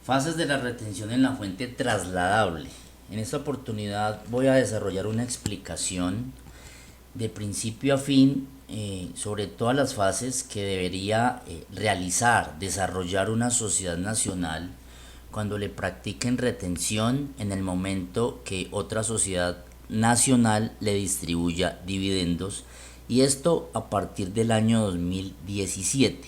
Fases de la retención en la fuente trasladable. En esta oportunidad voy a desarrollar una explicación de principio a fin sobre todas las fases que debería desarrollar una sociedad nacional cuando le practiquen retención en el momento que otra sociedad nacional le distribuya dividendos, y esto a partir del año 2017.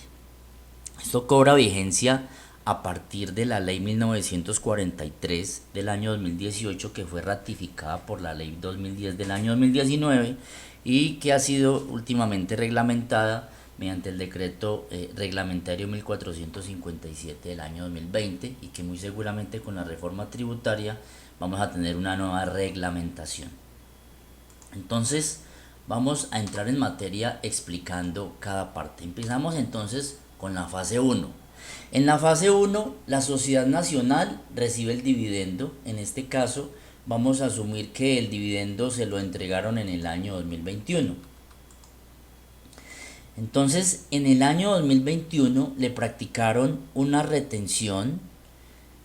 Esto cobra vigencia a partir de la ley 1943 del año 2018, que fue ratificada por la ley 2010 del año 2019 y que ha sido últimamente reglamentada mediante el decreto reglamentario 1457 del año 2020, y que muy seguramente con la reforma tributaria vamos a tener una nueva reglamentación. Entonces vamos a entrar en materia explicando cada parte. Empezamos entonces con la fase 1. En la fase 1, la sociedad nacional recibe el dividendo. En este caso, vamos a asumir que el dividendo se lo entregaron en el año 2021. Entonces, en el año 2021 le practicaron una retención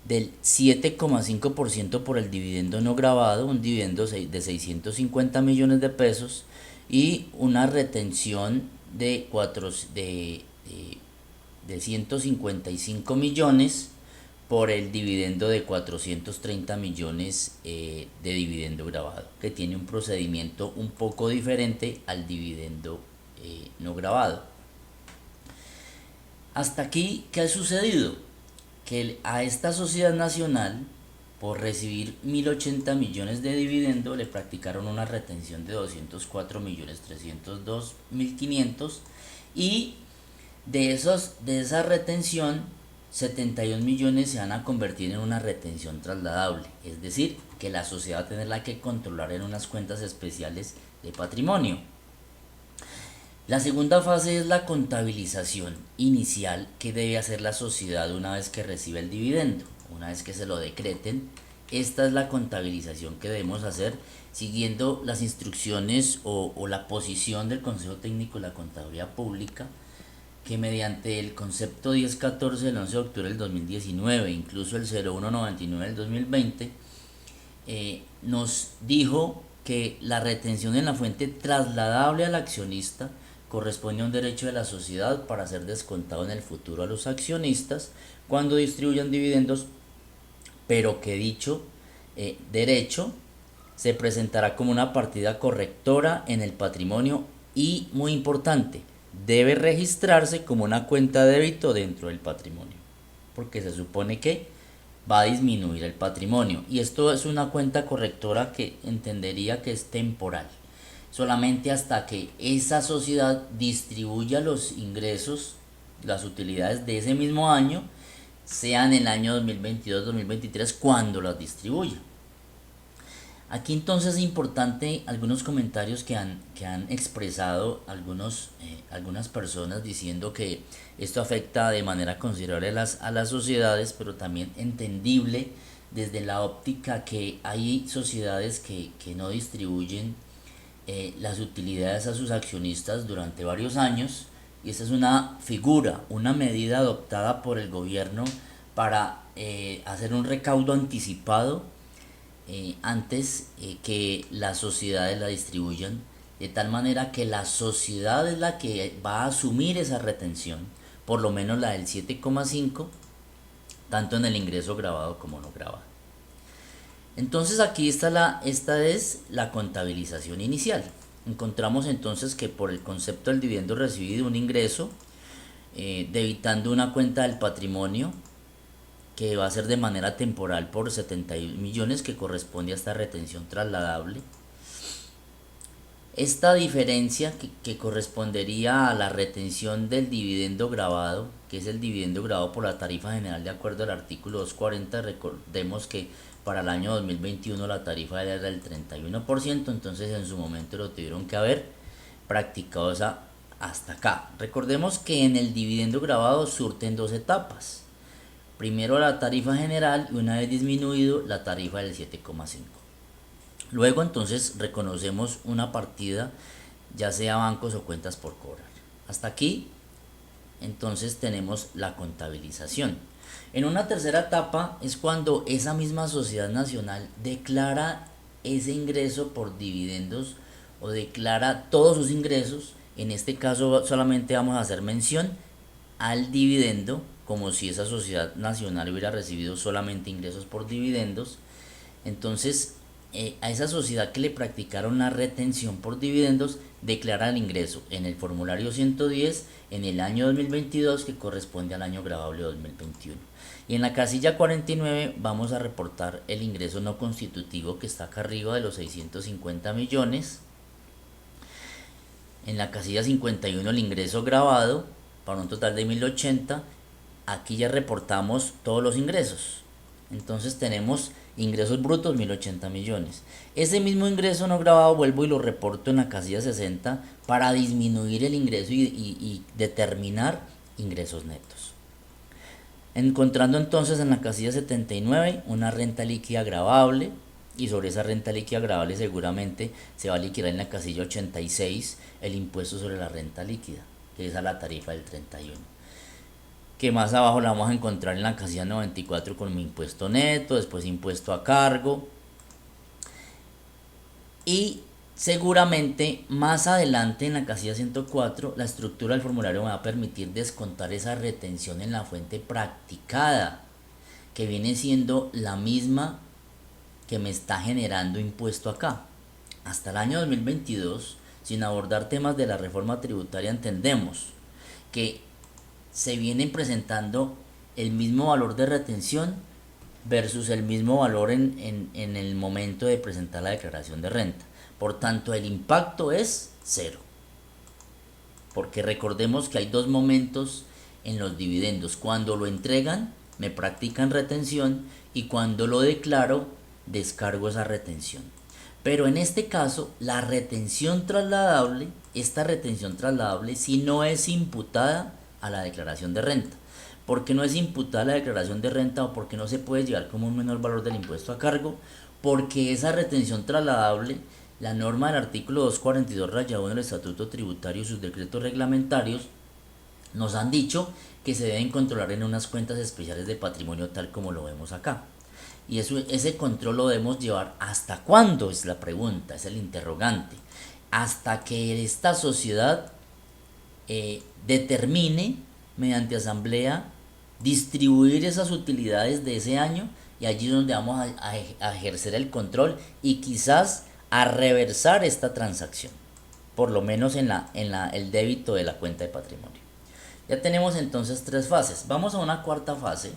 del 7,5% por el dividendo no grabado, un dividendo de 650 millones de pesos, y una retención de 155 millones por el dividendo de 430 millones de dividendo grabado, que tiene un procedimiento un poco diferente al dividendo no grabado. Hasta aquí, ¿qué ha sucedido? Que a esta sociedad nacional, por recibir 1.080 millones de dividendo, le practicaron una retención de 204.302.500, y de esa retención 71 millones se van a convertir en una retención trasladable, es decir, que la sociedad va a tenerla que controlar en unas cuentas especiales de patrimonio. La segunda fase es la contabilización inicial que debe hacer la sociedad una vez que recibe el dividendo, una vez que se lo decreten. Esta es la contabilización que debemos hacer siguiendo las instrucciones o la posición del Consejo Técnico de la Contaduría Pública, que mediante el concepto 1014 del 11 de octubre del 2019, incluso el 0199 del 2020, nos dijo que la retención en la fuente trasladable al accionista corresponde a un derecho de la sociedad para ser descontado en el futuro a los accionistas cuando distribuyan dividendos, pero que dicho derecho se presentará como una partida correctora en el patrimonio y, muy importante, debe registrarse como una cuenta de débito dentro del patrimonio, porque se supone que va a disminuir el patrimonio, y esto es una cuenta correctora que entendería que es temporal, solamente hasta que esa sociedad distribuya los ingresos, las utilidades de ese mismo año, sea en el año 2022-2023 cuando las distribuya. Aquí entonces es importante algunos comentarios que han expresado algunas personas, diciendo que esto afecta de manera considerable a las sociedades, pero también entendible desde la óptica que hay sociedades que no distribuyen las utilidades a sus accionistas durante varios años, y esa es una figura, una medida adoptada por el gobierno para hacer un recaudo anticipado antes que las sociedades la distribuyan, de tal manera que la sociedad es la que va a asumir esa retención, por lo menos la del 7,5, tanto en el ingreso grabado como no grabado. Entonces aquí esta es la contabilización inicial. Encontramos entonces que por el concepto del dividendo recibido, un ingreso debitando una cuenta del patrimonio que va a ser de manera temporal por 71 millones, que corresponde a esta retención trasladable. Esta diferencia que correspondería a la retención del dividendo grabado, que es el dividendo grabado por la tarifa general de acuerdo al artículo 240, recordemos que para el año 2021 la tarifa era del 31%, entonces en su momento lo tuvieron que haber practicado hasta acá. Recordemos que en el dividendo grabado surten dos etapas. Primero la tarifa general, y una vez disminuido la tarifa del 7,5. Luego entonces reconocemos una partida, ya sea bancos o cuentas por cobrar. Hasta aquí entonces tenemos la contabilización. En una tercera etapa es cuando esa misma sociedad nacional declara ese ingreso por dividendos o declara todos sus ingresos. En este caso solamente vamos a hacer mención al dividendo, como si esa sociedad nacional hubiera recibido solamente ingresos por dividendos. Entonces, a esa sociedad que le practicaron la retención por dividendos, declara el ingreso en el formulario 110 en el año 2022, que corresponde al año grabable 2021. Y en la casilla 49 vamos a reportar el ingreso no constitutivo, que está acá arriba, de los 650 millones. En la casilla 51 el ingreso grabado para un total de 1080. Aquí ya reportamos todos los ingresos. Entonces tenemos ingresos brutos 1080 millones. Ese mismo ingreso no grabado vuelvo y lo reporto en la casilla 60 para disminuir el ingreso y determinar ingresos netos. Encontrando entonces en la casilla 79 una renta líquida gravable, y sobre esa renta líquida gravable seguramente se va a liquidar en la casilla 86 el impuesto sobre la renta líquida, que es a la tarifa del 31, que más abajo la vamos a encontrar en la casilla 94 con mi impuesto neto, después impuesto a cargo, y seguramente más adelante en la casilla 104 la estructura del formulario me va a permitir descontar esa retención en la fuente practicada, que viene siendo la misma que me está generando impuesto acá. Hasta el año 2022, sin abordar temas de la reforma tributaria, entendemos que se vienen presentando el mismo valor de retención versus el mismo valor en el momento de presentar la declaración de renta. Por tanto, el impacto es cero. Porque recordemos que hay dos momentos en los dividendos: cuando lo entregan, me practican retención, y cuando lo declaro, descargo esa retención. Pero en este caso, la retención trasladable, esta retención trasladable si no es imputada a la declaración de renta. ¿Por qué no es imputada a la declaración de renta, o por qué no se puede llevar como un menor valor del impuesto a cargo? Porque esa retención trasladable, la norma del artículo 242-1 del Estatuto Tributario y sus decretos reglamentarios nos han dicho que se deben controlar en unas cuentas especiales de patrimonio, tal como lo vemos acá. Y ese control lo debemos llevar ¿hasta cuándo? Es la pregunta, es el interrogante. Hasta que esta sociedad determine mediante asamblea distribuir esas utilidades de ese año, y allí es donde vamos a ejercer el control y quizás a reversar esta transacción, por lo menos en el débito de la cuenta de patrimonio. Ya tenemos entonces tres fases. Vamos a una cuarta fase.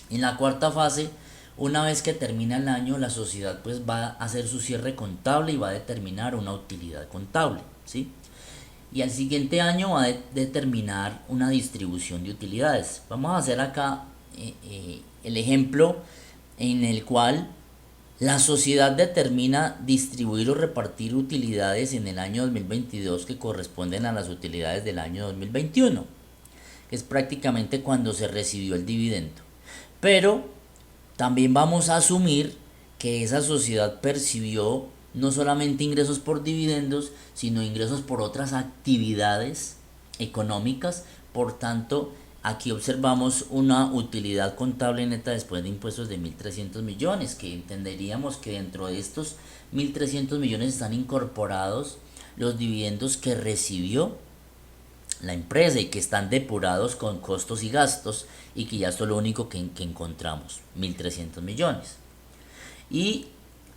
En la cuarta fase, una vez que termina el año, la sociedad pues va a hacer su cierre contable y va a determinar una utilidad contable, ¿sí? Y al siguiente año va a determinar una distribución de utilidades. Vamos a hacer acá el ejemplo en el cual la sociedad determina distribuir o repartir utilidades en el año 2022 que corresponden a las utilidades del año 2021, que es prácticamente cuando se recibió el dividendo. Pero también vamos a asumir que esa sociedad percibió no solamente ingresos por dividendos, sino ingresos por otras actividades económicas. Por tanto, aquí observamos una utilidad contable neta después de impuestos de 1.300 millones, que entenderíamos que dentro de estos 1.300 millones están incorporados los dividendos que recibió la empresa y que están depurados con costos y gastos, y que ya es lo único que encontramos, 1.300 millones. Y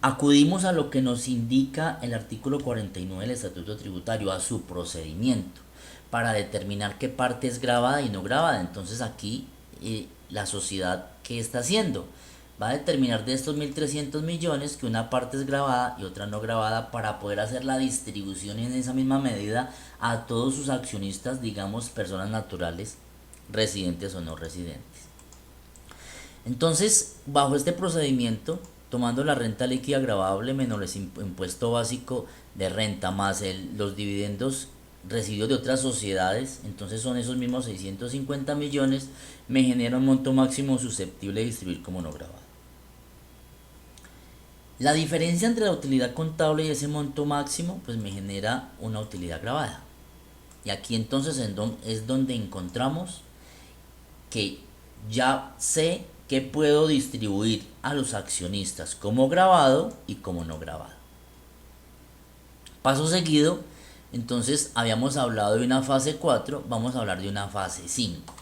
acudimos a lo que nos indica el artículo 49 del Estatuto Tributario, a su procedimiento, para determinar qué parte es grabada y no grabada. Entonces aquí la sociedad, ¿qué está haciendo? Va a determinar de estos 1.300 millones que una parte es grabada y otra no grabada, para poder hacer la distribución en esa misma medida a todos sus accionistas, digamos personas naturales, residentes o no residentes. Entonces, bajo este procedimiento, tomando la renta líquida gravable menos el impuesto básico de renta más los dividendos recibidos de otras sociedades, entonces son esos mismos 650 millones, me genera un monto máximo susceptible de distribuir como no grabado. La diferencia entre la utilidad contable y ese monto máximo pues me genera una utilidad gravada. Y aquí entonces es donde encontramos que ya sé que puedo distribuir a los accionistas como grabado y como no grabado. Paso seguido, entonces habíamos hablado de una fase 4, vamos a hablar de una fase 5.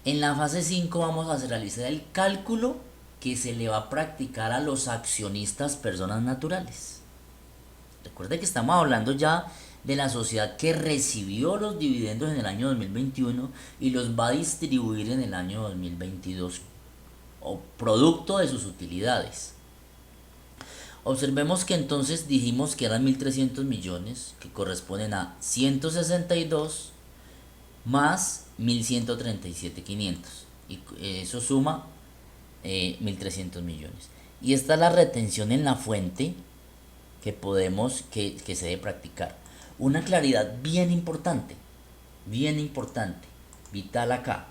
En la fase 5 vamos a realizar el cálculo que se le va a practicar a los accionistas personas naturales. Recuerde que estamos hablando ya de la sociedad que recibió los dividendos en el año 2021 y los va a distribuir en el año 2022 o producto de sus utilidades. Observemos que entonces dijimos que eran 1.300 millones, que corresponden a 162 más 1.137.500, y eso suma 1.300 millones. Y esta es la retención en la fuente que podemos, que se debe practicar. Una claridad bien importante, vital acá.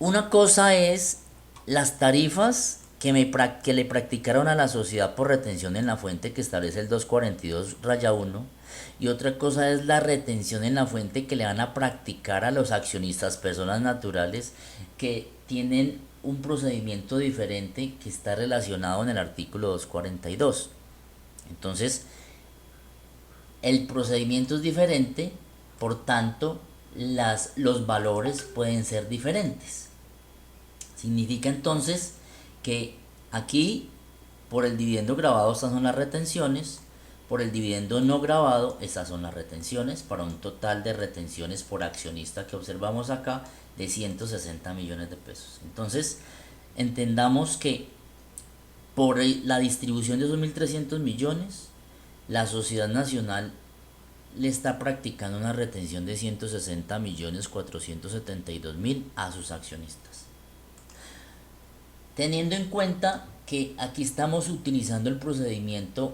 Una cosa es las tarifas que le practicaron a la sociedad por retención en la fuente que establece el 242-1, y otra cosa es la retención en la fuente que le van a practicar a los accionistas personas naturales que tienen un procedimiento diferente que está relacionado en el artículo 242. Entonces, el procedimiento es diferente, por tanto, los valores pueden ser diferentes. Significa entonces que aquí, por el dividendo grabado, estas son las retenciones, por el dividendo no grabado, estas son las retenciones, para un total de retenciones por accionista que observamos acá de 160 millones de pesos. Entonces, entendamos que por la distribución de esos 1.300 millones, la Sociedad Nacional le está practicando una retención de 160.472.000 a sus accionistas. Teniendo en cuenta que aquí estamos utilizando el procedimiento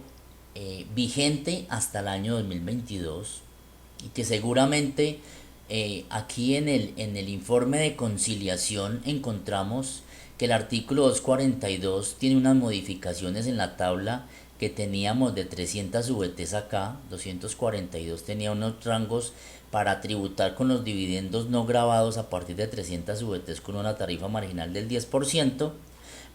vigente hasta el año 2022 y que seguramente aquí en el informe de conciliación encontramos que el artículo 242 tiene unas modificaciones en la tabla que teníamos de 300 VTs acá, 242 tenía unos rangos para tributar con los dividendos no grabados a partir de 300 VTs con una tarifa marginal del 10%,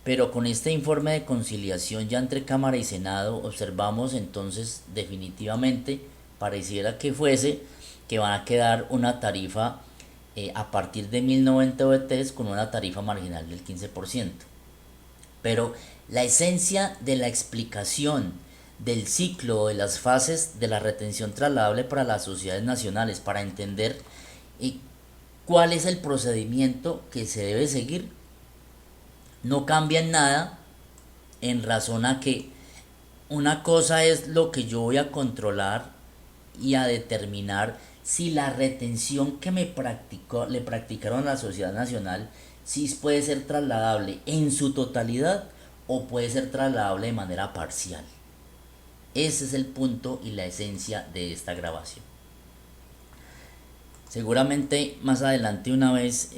pero con este informe de conciliación ya entre Cámara y Senado observamos entonces definitivamente, pareciera que fuese, que van a quedar una tarifa a partir de 1090 VTs con una tarifa marginal del 15%. Pero la esencia de la explicación del ciclo de las fases de la retención trasladable para las sociedades nacionales, para entender cuál es el procedimiento que se debe seguir, no cambia en nada en razón a que una cosa es lo que yo voy a controlar y a determinar si la retención que le practicaron a la sociedad nacional si puede ser trasladable en su totalidad o puede ser trasladable de manera parcial. Ese es el punto y la esencia de esta grabación. Seguramente más adelante, una vez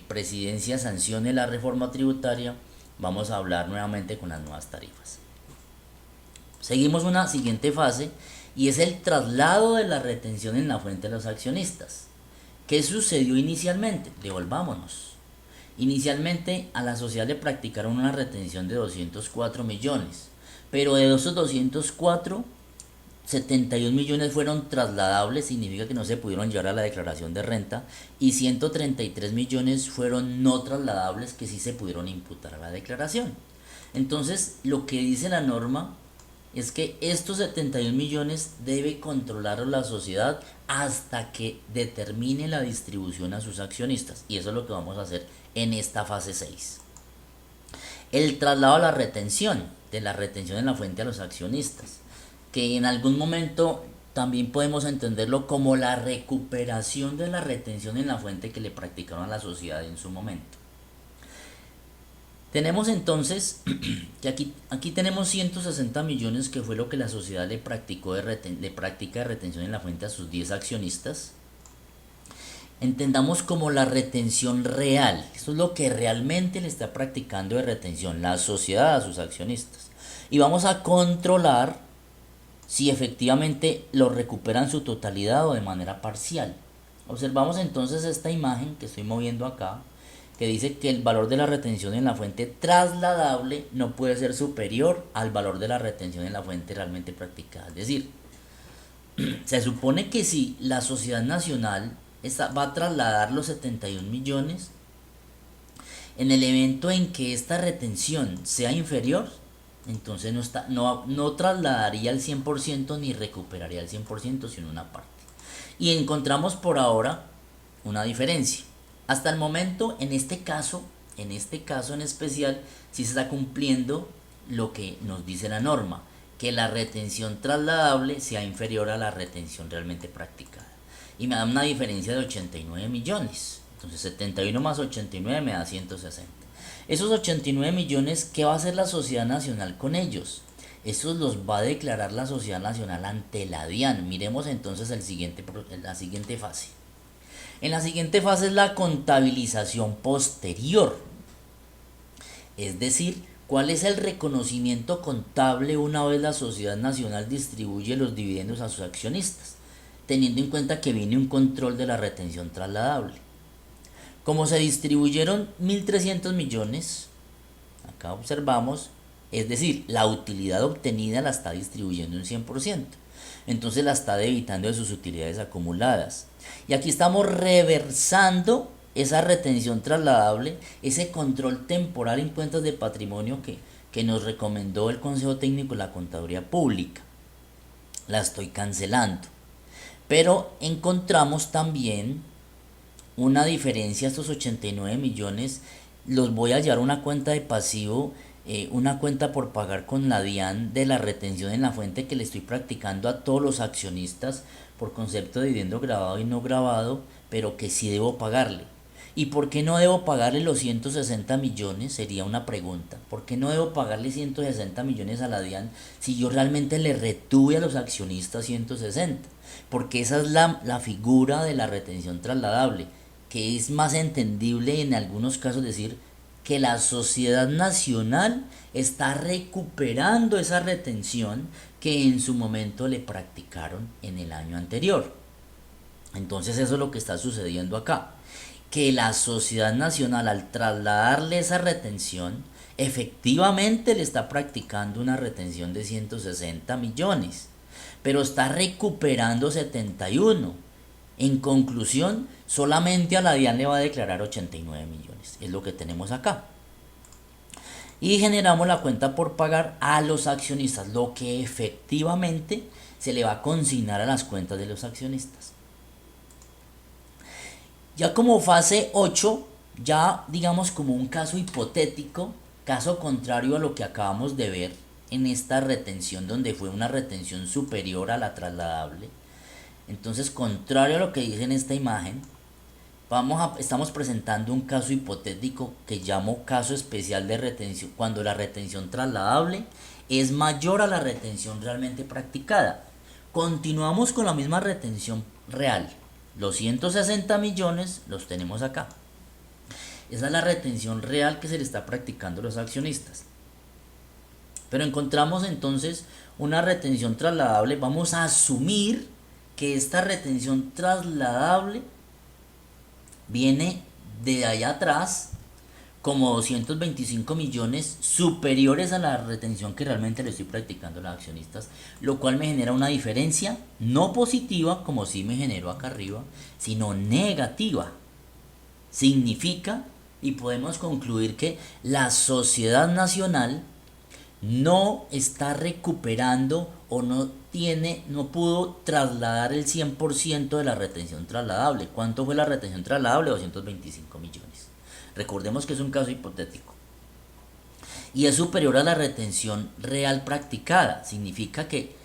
Presidencia sancione la reforma tributaria, vamos a hablar nuevamente con las nuevas tarifas. Seguimos una siguiente fase y es el traslado de la retención en la fuente de los accionistas. ¿Qué sucedió inicialmente? Devolvámonos. Inicialmente a la sociedad le practicaron una retención de 204 millones, pero de esos 204, 71 millones fueron trasladables, significa que no se pudieron llevar a la declaración de renta, y 133 millones fueron no trasladables, que sí se pudieron imputar a la declaración. Entonces, lo que dice la norma es que estos 71 millones debe controlar la sociedad hasta que determine la distribución a sus accionistas, y eso es lo que vamos a hacer en esta fase 6. El traslado a la retención, de la retención en la fuente a los accionistas, que en algún momento también podemos entenderlo como la recuperación de la retención en la fuente que le practicaron a la sociedad en su momento. Tenemos entonces que aquí tenemos 160 millones, que fue lo que la sociedad le practicó de práctica de retención en la fuente a sus 10 accionistas. Entendamos como la retención real. Esto es lo que realmente le está practicando de retención la sociedad a sus accionistas. Y vamos a controlar si efectivamente lo recuperan en su totalidad o de manera parcial. Observamos entonces esta imagen que estoy moviendo acá, que dice que el valor de la retención en la fuente trasladable no puede ser superior al valor de la retención en la fuente realmente practicada. Es decir, se supone que si la sociedad nacional va a trasladar los 71 millones, en el evento en que esta retención sea inferior, entonces no trasladaría al 100% ni recuperaría al 100%, sino una parte. Y encontramos por ahora una diferencia. Hasta el momento, en este caso en especial, sí se está cumpliendo lo que nos dice la norma, que la retención trasladable sea inferior a la retención realmente practicada. Y me da una diferencia de 89 millones. Entonces 71 más 89 me da 160. Esos 89 millones, ¿qué va a hacer la Sociedad Nacional con ellos? Estos los va a declarar la Sociedad Nacional ante la DIAN. Miremos entonces la siguiente fase. En la siguiente fase es la contabilización posterior. Es decir, ¿cuál es el reconocimiento contable una vez la Sociedad Nacional distribuye los dividendos a sus accionistas? Teniendo en cuenta que viene un control de la retención trasladable. Como se distribuyeron 1.300 millones, acá observamos, es decir, la utilidad obtenida la está distribuyendo un 100%. Entonces la está debitando de sus utilidades acumuladas. Y aquí estamos reversando esa retención trasladable, ese control temporal en cuentas de patrimonio que nos recomendó el Consejo Técnico de la Contaduría Pública. La estoy cancelando. Pero encontramos también una diferencia. Estos 89 millones los voy a llevar a una cuenta de pasivo, una cuenta por pagar con la DIAN de la retención en la fuente que le estoy practicando a todos los accionistas por concepto de dividendo grabado y no grabado, pero que sí debo pagarle. ¿Y por qué no debo pagarle los 160 millones? Sería una pregunta. ¿Por qué no debo pagarle 160 millones a la DIAN si yo realmente le retuve a los accionistas 160? Porque esa es la figura de la retención trasladable, que es más entendible en algunos casos decir que la Sociedad Nacional está recuperando esa retención que en su momento le practicaron en el año anterior. Entonces eso es lo que está sucediendo acá, que la Sociedad Nacional, al trasladarle esa retención, efectivamente le está practicando una retención de 160 millones, pero está recuperando 71. En conclusión, solamente a la DIAN le va a declarar 89 millones. Es lo que tenemos acá. Y generamos la cuenta por pagar a los accionistas, lo que efectivamente se le va a consignar a las cuentas de los accionistas. Ya como fase 8, ya digamos como un caso hipotético, caso contrario a lo que acabamos de ver en esta retención, donde fue una retención superior a la trasladable. Entonces, contrario a lo que dice en esta imagen, estamos presentando un caso hipotético que llamo caso especial de retención, cuando la retención trasladable es mayor a la retención realmente practicada. Continuamos con la misma retención real. Los 160 millones los tenemos acá. Esa es la retención real que se le está practicando a los accionistas. Pero encontramos entonces una retención trasladable. Vamos a asumir que esta retención trasladable viene de allá atrás como 225 millones superiores a la retención que realmente le estoy practicando a los accionistas, lo cual me genera una diferencia no positiva como sí me generó acá arriba, sino negativa. Significa, y podemos concluir, que la Sociedad Nacional no está recuperando o no pudo trasladar el 100% de la retención trasladable. ¿Cuánto fue la retención trasladable? 225 millones. Recordemos que es un caso hipotético. Y es superior a la retención real practicada. Significa que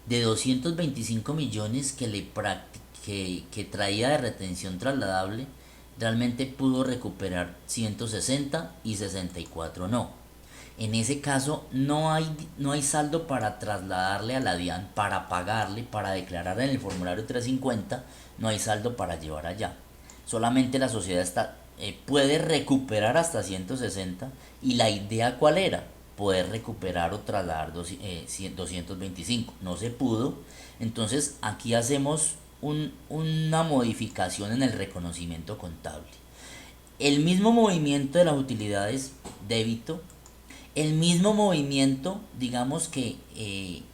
de 225 millones que traía de retención trasladable, realmente pudo recuperar 160 y 64 no. En ese caso no hay saldo para trasladarle a la DIAN, para pagarle, para declarar en el formulario 350, no hay saldo para llevar allá. Solamente la sociedad puede recuperar hasta 160. ¿Y la idea cuál era? poder recuperar o trasladar 225. No se pudo. Entonces aquí hacemos una modificación en el reconocimiento contable. El mismo movimiento de las utilidades débito, el mismo movimiento, digamos que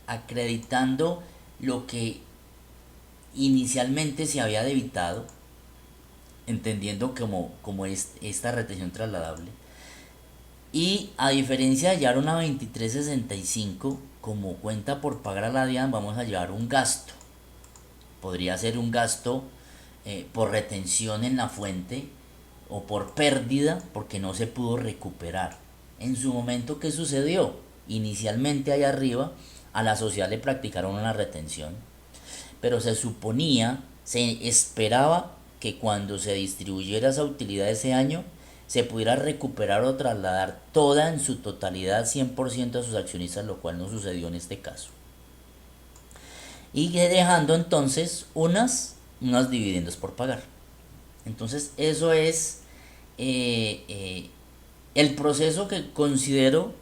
acreditando lo que inicialmente se había debitado, entendiendo como esta retención trasladable. Y a diferencia de llevar una 2365 como cuenta por pagar a la DIAN, vamos a llevar un gasto. Podría ser un gasto por retención en la fuente o por pérdida porque no se pudo recuperar. En su momento, ¿qué sucedió? Inicialmente allá arriba a la sociedad le practicaron una retención, pero se suponía, se esperaba que cuando se distribuyera esa utilidad ese año se pudiera recuperar o trasladar toda en su totalidad 100% a sus accionistas, lo cual no sucedió en este caso. Y dejando entonces unos dividendos por pagar. Entonces eso es el proceso que considero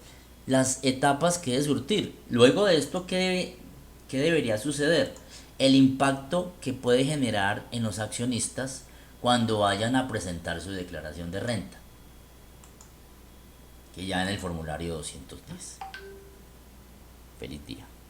las etapas que debe surtir. Luego de esto, ¿qué debería suceder? El impacto que puede generar en los accionistas cuando vayan a presentar su declaración de renta, que ya en el formulario 210. Feliz día.